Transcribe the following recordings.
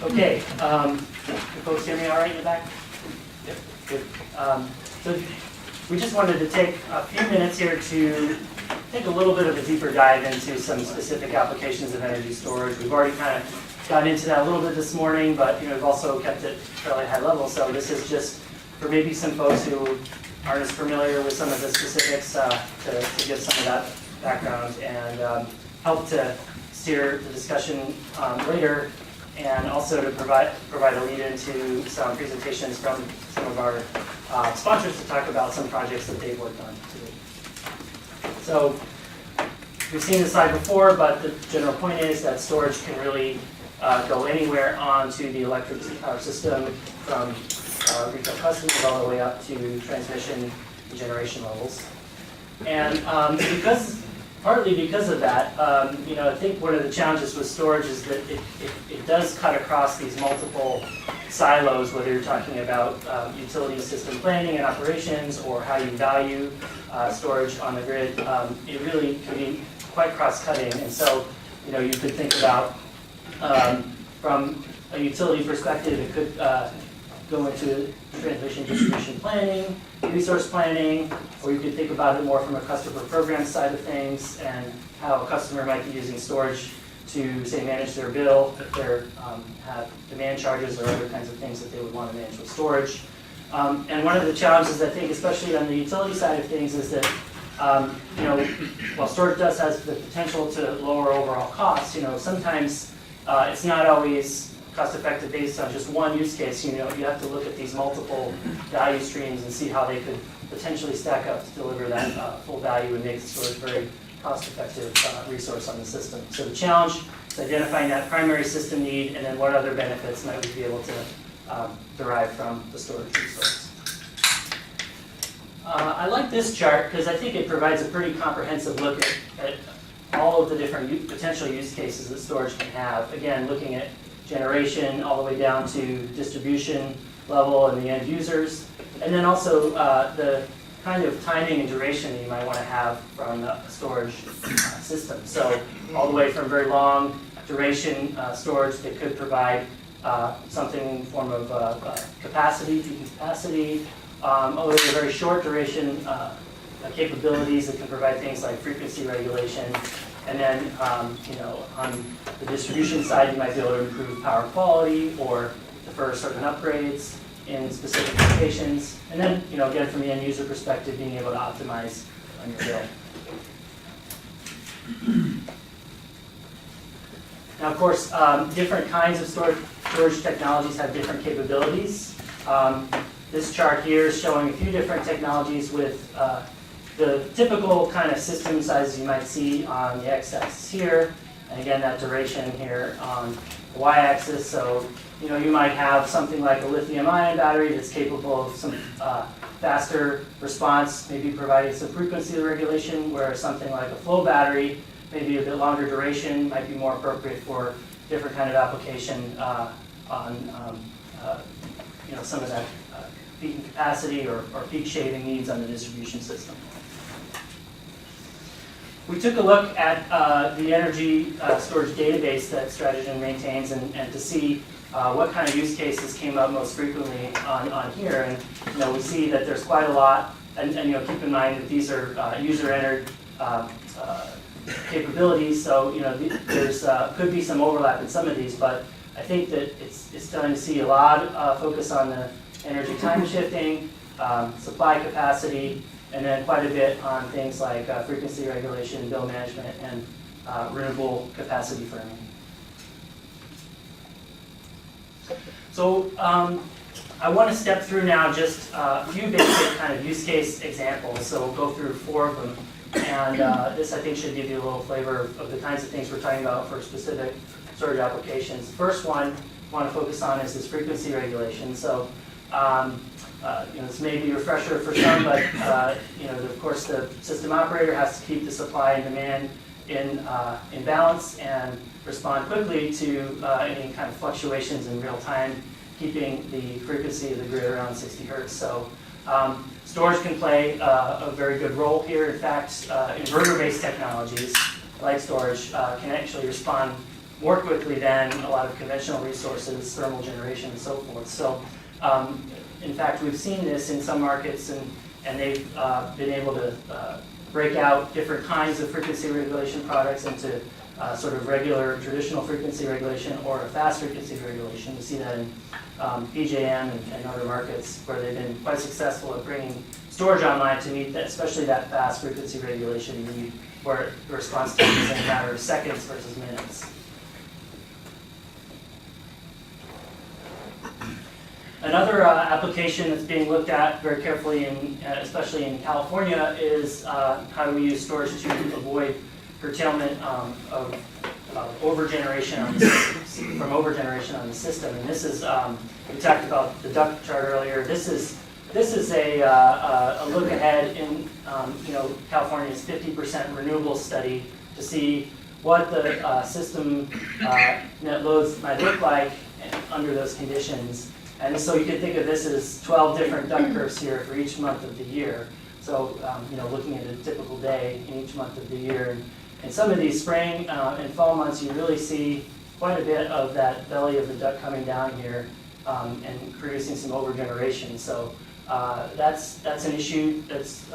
Okay, can folks hear me all right in the back? Yeah, good. So we just wanted to take a few minutes here to take a little bit of a deeper dive into some specific applications of energy storage. We've already kind of gotten into that a little bit this morning, but we've also kept it fairly high level. So this is just for maybe some folks who aren't as familiar with some of the specifics to give some of that background and help to steer the discussion later, and also to provide a lead into some presentations from some of our sponsors to talk about some projects that they've worked on today. So we've seen this slide before, but the general point is that storage can really go anywhere onto the electric power system, from retail customers all the way up to transmission and generation levels. And partly because of that, I think one of the challenges with storage is that it does cut across these multiple silos, whether you're talking about utility system planning and operations or how you value storage on the grid. It really can be quite cross-cutting. And so, you could think about, from a utility perspective, it could go into transmission distribution planning, resource planning, or you could think about it more from a customer program side of things and how a customer might be using storage to, say, manage their bill if they have demand charges or other kinds of things that they would want to manage with storage. And one of the challenges, I think, especially on the utility side of things, is that while storage does have the potential to lower overall costs, sometimes it's not always cost-effective based on just one use case. You have to look at these multiple value streams and see how they could potentially stack up to deliver that full value and make the storage a very cost-effective resource on the system. So the challenge is identifying that primary system need, and then what other benefits might we be able to derive from the storage resource. I like this chart because I think it provides a pretty comprehensive look at all of the different potential use cases that storage can have. Again, looking at generation all the way down to distribution level and the end users, and then also the kind of timing and duration that you might want to have from a storage system. So all the way from very long duration storage that could provide something in the form of capacity, peak capacity, all the way to very short duration capabilities that can provide things like frequency regulation. And then, on the distribution side, you might be able to improve power quality or defer certain upgrades in specific locations. And then, again, from the end user perspective, being able to optimize on your bill. Now, of course, different kinds of storage technologies have different capabilities. This chart here is showing a few different technologies with the typical kind of system sizes you might see on the x-axis here, and again that duration here on the y-axis. So you might have something like a lithium-ion battery that's capable of some faster response, maybe providing some frequency regulation, whereas something like a flow battery, maybe a bit longer duration, might be more appropriate for different kind of application on some of that peak capacity or peak shaving needs on the distribution system. We took a look at the energy storage database that Strategen maintains and to see what kind of use cases came up most frequently on here. And we see that there's quite a lot, and keep in mind that these are user-entered capabilities, so there's could be some overlap in some of these, but I think that it's starting to see a lot of focus on the energy time shifting, supply capacity, and then quite a bit on things like frequency regulation, bill management, and renewable capacity firming. So I want to step through now just a few basic kind of use case examples. So we'll go through 4 of them. And this, I think, should give you a little flavor of the kinds of things we're talking about for specific storage applications. The first one I want to focus on is this frequency regulation. So this may be a refresher for some, but of course the system operator has to keep the supply and demand in balance and respond quickly to any kind of fluctuations in real time, keeping the frequency of the grid around 60 hertz. So storage can play a very good role here. In fact, inverter-based technologies like storage can actually respond more quickly than a lot of conventional resources, thermal generation and so forth. So in fact, we've seen this in some markets, and they've been able to break out different kinds of frequency regulation products into sort of regular traditional frequency regulation or a fast frequency regulation. You see that in PJM and other markets where they've been quite successful at bringing storage online to meet that, especially that fast frequency regulation need, where the response time is in a matter of seconds versus minutes. Another application that's being looked at very carefully, especially in California, is how do we use storage to avoid curtailment of overgeneration on the system, from overgeneration on the system. And this is, we talked about the duct chart earlier. This is a look ahead in California's 50% renewable study to see what the system net loads might look like under those conditions. And so you could think of this as 12 different duct curves here for each month of the year. So looking at a typical day in each month of the year. And some of these spring and fall months, you really see quite a bit of that belly of the duct coming down here and producing some overgeneration. So that's an issue that's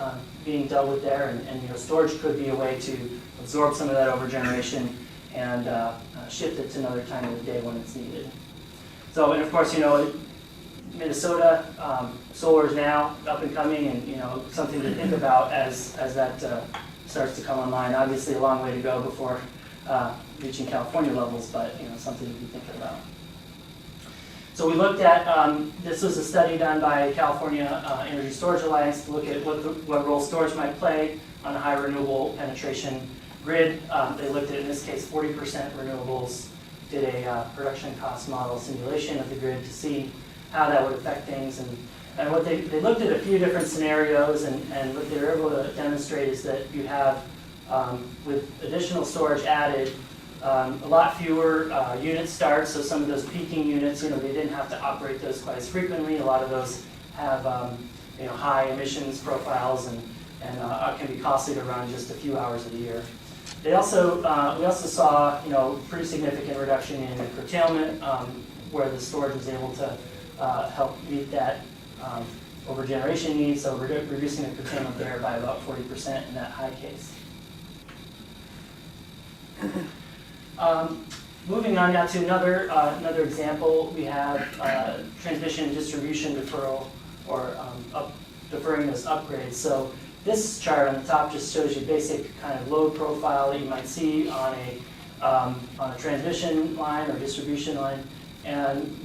being dealt with there, and storage could be a way to absorb some of that overgeneration and shift it to another time of the day when it's needed. So, and of course, Minnesota, solar is now up and coming, and something to think about as that starts to come online. Obviously, a long way to go before reaching California levels, but something to be thinking about. So we looked at, this was a study done by California Energy Storage Alliance to look at what role storage might play on a high renewable penetration grid. They looked at, in this case, 40% renewables, did a production cost model simulation of the grid to see how that would affect things. And what they looked at a few different scenarios, and what they were able to demonstrate is that you have, with additional storage added, a lot fewer unit starts. So some of those peaking units, they didn't have to operate those quite as frequently. A lot of those have high emissions profiles and can be costly to run just a few hours of the year. They also we also saw pretty significant reduction in the curtailment, where the storage was able to help meet that overgeneration need, so reducing the curtailment there by about 40% in that high case. Moving on now to another example, we have transmission and distribution deferral, or deferring those upgrades. So this chart on the top just shows you basic kind of load profile that you might see on a transmission line or distribution line, and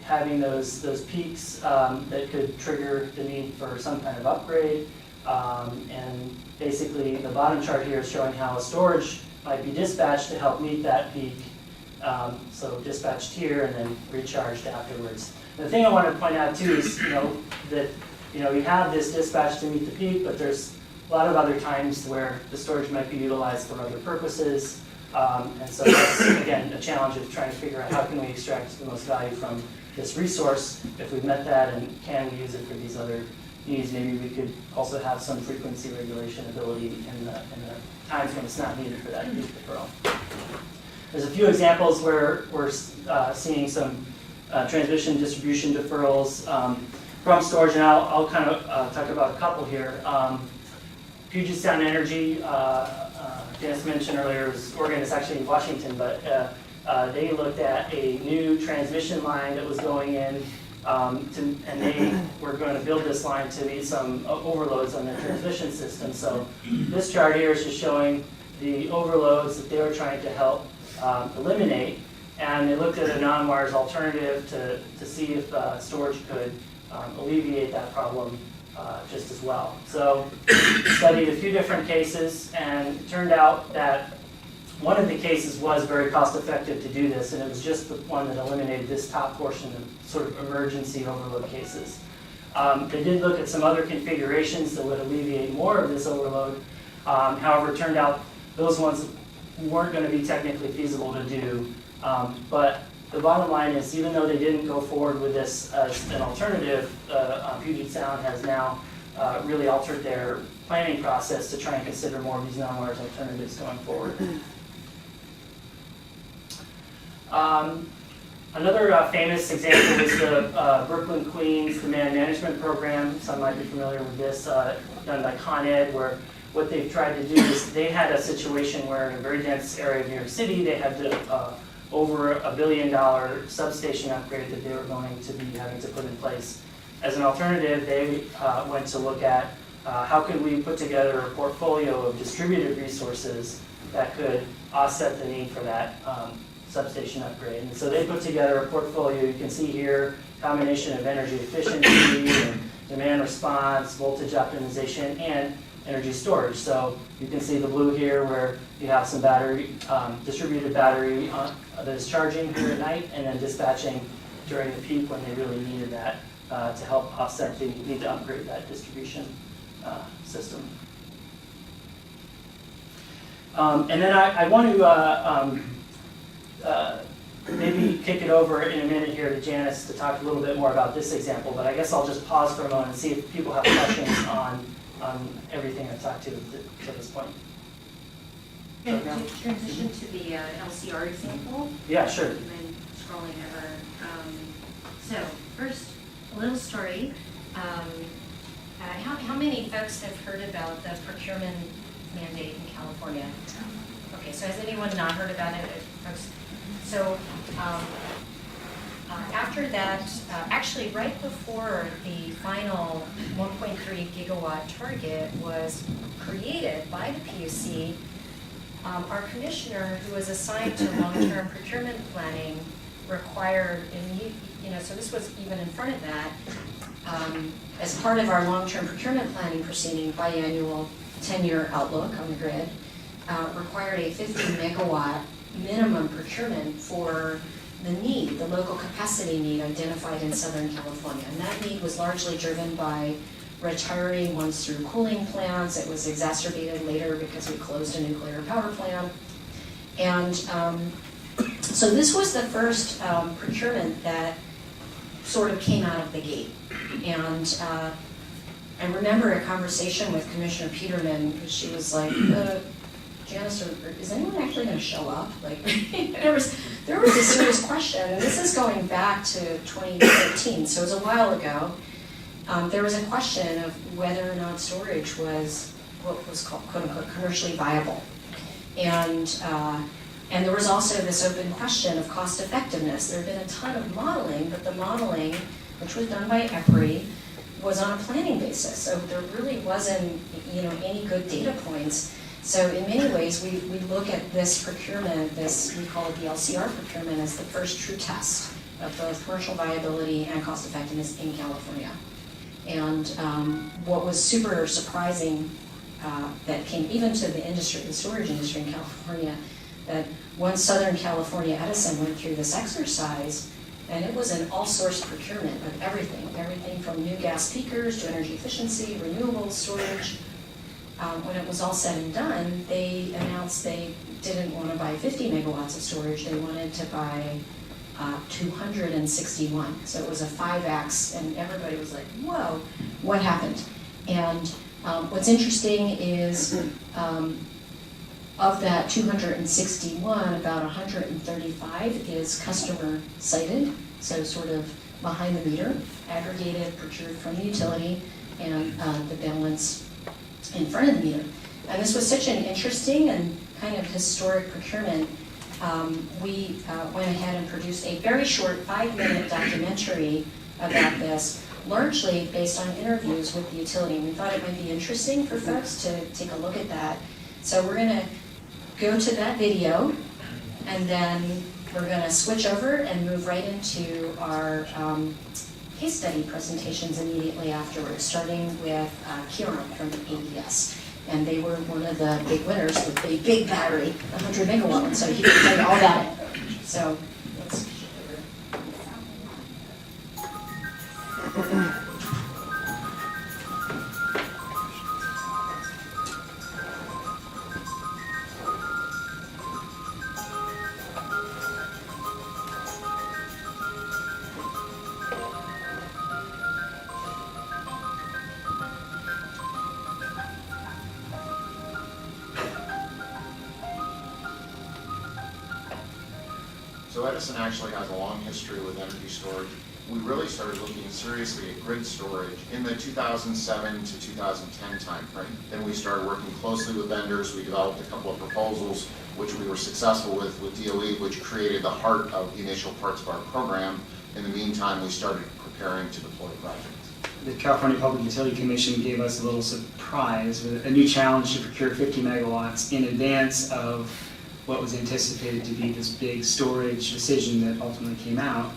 having those peaks that could trigger the need for some kind of upgrade. And basically, the bottom chart here is showing how a storage might be dispatched to help meet that peak. So dispatched here and then recharged afterwards. The thing I want to point out too is that you have this dispatch to meet the peak, but there's a lot of other times where the storage might be utilized for other purposes. And so that's, again, a challenge of trying to figure out how can we extract the most value from this resource if we've met that, and can we use it for these other needs. Maybe we could also have some frequency regulation ability in the times when it's not needed for that peak deferral. There's a few examples where we're seeing some transmission distribution deferrals from storage, and I'll kind of talk about a couple here. Puget Sound Energy, Janice mentioned earlier, was organized actually in Washington, but they looked at a new transmission line that was going in, and they were going to build this line to meet some overloads on their transmission system. So this chart here is just showing the overloads that they were trying to help eliminate, and they looked at a non-wires alternative to see if storage could alleviate that problem just as well. So studied a few different cases, and it turned out that one of the cases was very cost effective to do this, and it was just the one that eliminated this top portion of sort of emergency overload cases. They did look at some other configurations that would alleviate more of this overload. However, it turned out those ones weren't going to be technically feasible to do. But the bottom line is, even though they didn't go forward with this as an alternative, Puget Sound has now really altered their planning process to try and consider more of these non-wires alternatives going forward. Another famous example is the Brooklyn Queens Demand Management Program. Some might be familiar with this, done by Con Ed, where what they've tried to do is they had a situation where in a very dense area of New York City, they had to, over $1 billion substation upgrade that they were going to be having to put in place. As an alternative, they went to look at how could we put together a portfolio of distributed resources that could offset the need for that substation upgrade. And so they put together a portfolio. You can see here, combination of energy efficiency and demand response, voltage optimization, and energy storage. So you can see the blue here where you have some battery, distributed battery that is charging here at night and then dispatching during the peak when they really needed that to help offset the need to upgrade that distribution system. And then I want to maybe kick it over in a minute here to Janice to talk a little bit more about this example, but I guess I'll just pause for a moment and see if people have questions on everything I've talked to this point. Can you transition to the LCR example? Yeah, sure. You've been scrolling over. So first, a little story. How many folks have heard about the procurement mandate in California? Okay, so has anyone not heard about it? So after that, actually right before the final 1.3 gigawatt target was created by the PUC, our commissioner, who was assigned to long-term procurement planning, required, so this was even in front of that, as part of our long-term procurement planning proceeding, biannual 10-year outlook on the grid, required a 50 megawatt minimum procurement for the need, the local capacity need identified in Southern California. And that need was largely driven by retiring once-through cooling plants. It was exacerbated later because we closed a nuclear power plant. And so this was the first procurement that sort of came out of the gate. And I remember a conversation with Commissioner Peterman, because she was like, Janice, is anyone actually going to show up? Like, there was a serious question, and this is going back to 2013, so it was a while ago. There was a question of whether or not storage was what was called, quote unquote, commercially viable. And there was also this open question of cost effectiveness. There had been a ton of modeling, but the modeling, which was done by EPRI, was on a planning basis. So there really wasn't, any good data points. So in many ways, we look at this procurement, we call it the LCR procurement, as the first true test of both commercial viability and cost effectiveness in California. And what was super surprising that came even to the industry, the storage industry in California, that once Southern California Edison went through this exercise, and it was an all-source procurement of everything from new gas peakers to energy efficiency, renewables, storage. When it was all said and done, they announced they didn't want to buy 50 megawatts of storage. They wanted to buy 261. So it was a 5x, and everybody was like, whoa, what happened? And what's interesting is of that 261, about 135 is customer cited, so sort of behind the meter, aggregated, procured from the utility, and the balance in front of the meter. And this was such an interesting and kind of historic procurement. We went ahead and produced a very short 5-minute documentary about this, largely based on interviews with the utility. And we thought it might be interesting for folks to take a look at that. So we're going to go to that video, and then we're going to switch over and move right into our case study presentations immediately afterwards, starting with Kieran from AES. And they were one of the big winners with a big battery, 100 megawatt, so he can tell you all about it. So let's shift over. So Edison actually has a long history with energy storage. We really started looking seriously at grid storage in the 2007 to 2010 timeframe. Then we started working closely with vendors. We developed a couple of proposals, which we were successful with DOE, which created the heart of the initial parts of our program. In the meantime, we started preparing to deploy projects. The California Public Utility Commission gave us a little surprise with a new challenge to procure 50 megawatts in advance of what was anticipated to be this big storage decision that ultimately came out.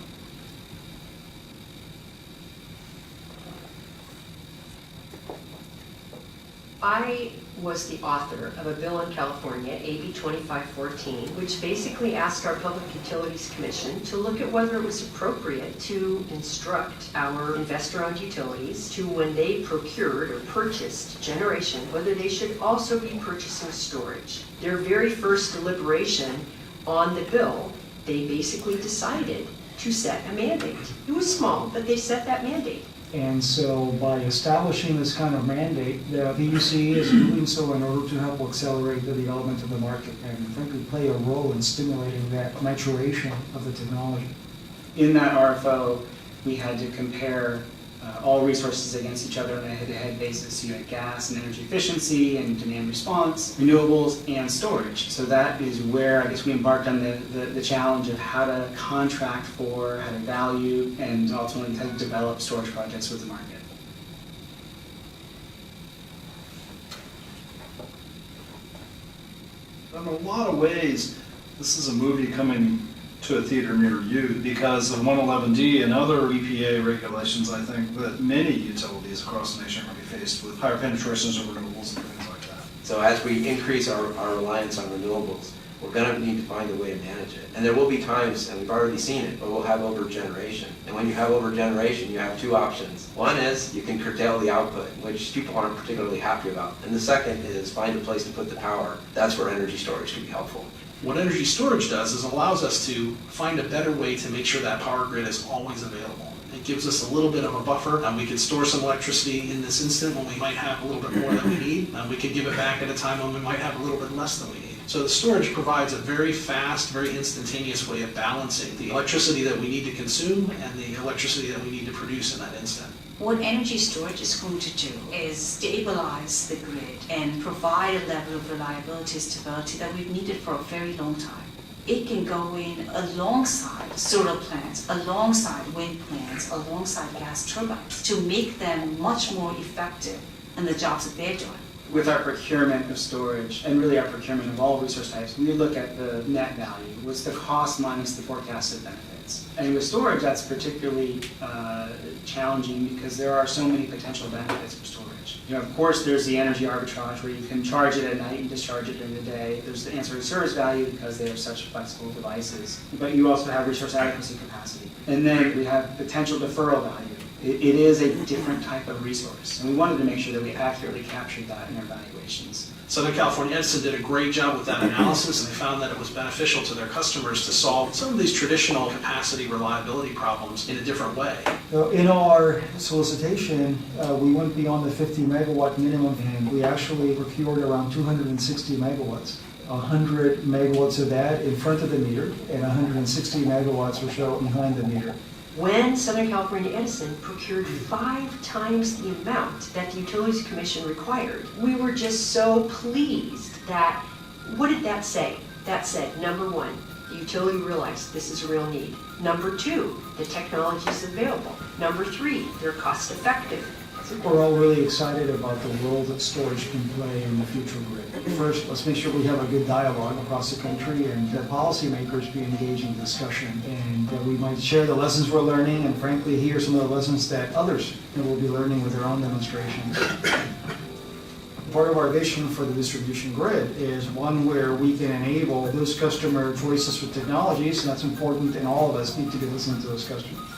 I was the author of a bill in California, AB 2514, which basically asked our Public Utilities Commission to look at whether it was appropriate to instruct our investor-owned utilities to, when they procured or purchased generation, whether they should also be purchasing storage. Their very first deliberation on the bill, they basically decided to set a mandate. It was small, but they set that mandate. And so by establishing this kind of mandate, the PUC is doing so in order to help accelerate the development of the market and frankly play a role in stimulating that maturation of the technology. In that RFO, we had to compare all resources against each other on a head-to-head basis. You had gas and energy efficiency and demand response, renewables, and storage. So that is where I guess we embarked on the challenge of how to contract for, how to value, and ultimately how to develop storage projects with the market. In a lot of ways, this is a movie coming to a theater near you because of 111D and other EPA regulations. I think that many utilities across the nation are going to be faced with higher penetrations of renewables and things like that. So as we increase our reliance on renewables, we're going to need to find a way to manage it. And there will be times, and we've already seen it, but we'll have overgeneration. And when you have overgeneration, you have two options. One is you can curtail the output, which people aren't particularly happy about. And the second is find a place to put the power. That's where energy storage can be helpful. What energy storage does is allows us to find a better way to make sure that power grid is always available. It gives us a little bit of a buffer, and we can store some electricity in this instant when we might have a little bit more than we need, and we can give it back at a time when we might have a little bit less than we need. So the storage provides a very fast, very instantaneous way of balancing the electricity that we need to consume and the electricity that we need to produce in that instant. What energy storage is going to do is stabilize the grid and provide a level of reliability, stability that we've needed for a very long time. It can go in alongside solar plants, alongside wind plants, alongside gas turbines to make them much more effective in the jobs that they're doing. With our procurement of storage, and really our procurement of all resource types, we look at the net value. What's the cost minus the forecasted benefits? And with storage, that's particularly challenging because there are so many potential benefits of storage. You know, of course, there's the energy arbitrage where you can charge it at night and discharge it during the day. There's the ancillary service value because they are such flexible devices. But you also have resource adequacy capacity. And then we have potential deferral value. It is a different type of resource, and we wanted to make sure that we accurately captured that in our valuations. Southern California Edison did a great job with that analysis, and they found that it was beneficial to their customers to solve some of these traditional capacity reliability problems in a different way. In our solicitation, we went beyond the 50 megawatt minimum, and we actually procured around 260 megawatts. 100 megawatts of that in front of the meter, and 160 megawatts or so behind the meter. When Southern California Edison procured 5 times the amount that the Utilities Commission required, we were just so pleased that, what did that say? That said, number one, the utility realized this is a real need. Number two, the technology is available. Number three, they're cost effective. I think we're all really excited about the role that storage can play in the future grid. First, let's make sure we have a good dialogue across the country and that policymakers be engaged in discussion and that we might share the lessons we're learning and frankly hear some of the lessons that others will be learning with their own demonstrations. Part of our vision for the distribution grid is one where we can enable those customer choices for technologies, and that's important, and all of us need to be listening to those customers.